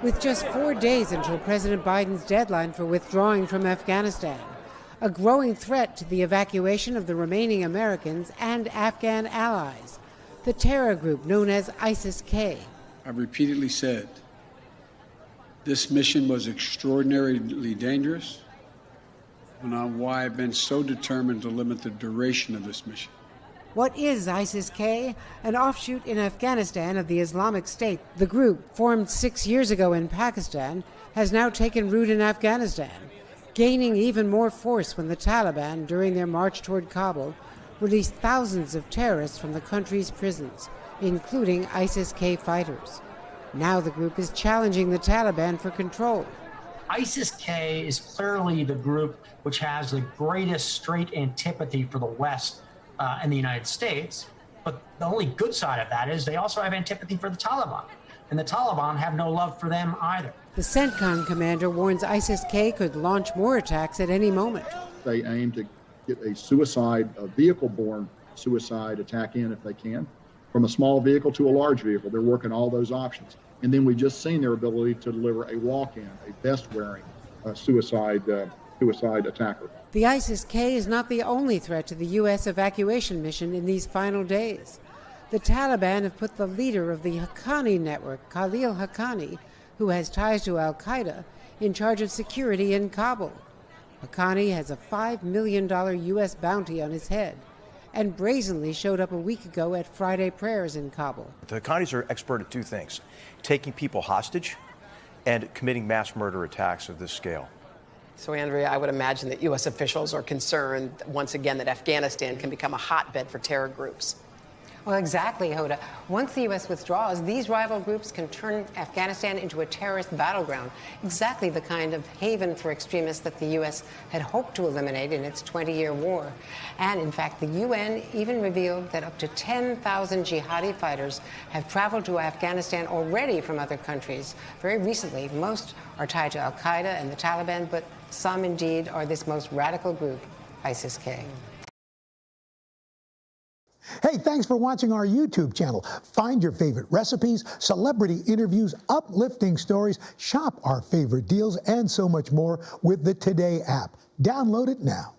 with just 4 days until President Biden's deadline for withdrawing from Afghanistan, a growing threat to the evacuation of the remaining Americans and Afghan allies, the terror group known as ISIS-K. I've repeatedly said this mission was extraordinarily dangerous, and on why I've been so determined to limit the duration of this mission. What is ISIS-K? An offshoot in Afghanistan of the Islamic State. The group, formed 6 years ago in Pakistan, has now taken root in Afghanistan, gaining even more force when the Taliban, during their march toward Kabul, released thousands of terrorists from the country's prisons, including ISIS-K fighters. Now the group is challenging the Taliban for control. ISIS-K is clearly the group which has the greatest straight antipathy for the West and the United States. But the only good side of that is they also have antipathy for the Taliban. And the Taliban have no love for them either. The CENTCOM commander warns ISIS-K could launch more attacks at any moment. They aim to get a vehicle-borne suicide attack in if they can, from a small vehicle to a large vehicle. They're working all those options. And then we've just seen their ability to deliver a walk-in, a vest-wearing suicide attacker. The ISIS-K is not the only threat to the U.S. evacuation mission in these final days. The Taliban have put the leader of the Haqqani network, Khalil Haqqani, who has ties to al-Qaeda, in charge of security in Kabul. Haqqani has a $5 million U.S. bounty on his head and brazenly showed up a week ago at Friday prayers in Kabul. The Haqqanis are expert at two things: taking people hostage and committing mass murder attacks of this scale. So, Andrea, I would imagine that U.S. officials are concerned, once again, that Afghanistan can become a hotbed for terror groups. Well, exactly, Hoda. Once the U.S. withdraws, these rival groups can turn Afghanistan into a terrorist battleground, exactly the kind of haven for extremists that the U.S. had hoped to eliminate in its 20-year war. And, in fact, the UN even revealed that up to 10,000 jihadi fighters have traveled to Afghanistan already from other countries. Very recently, most are tied to al-Qaeda and the Taliban, but some, indeed, are this most radical group, ISIS-K. Hey, thanks for watching our YouTube channel. Find your favorite recipes, celebrity interviews, uplifting stories, shop our favorite deals, and so much more with the Today app. Download it now.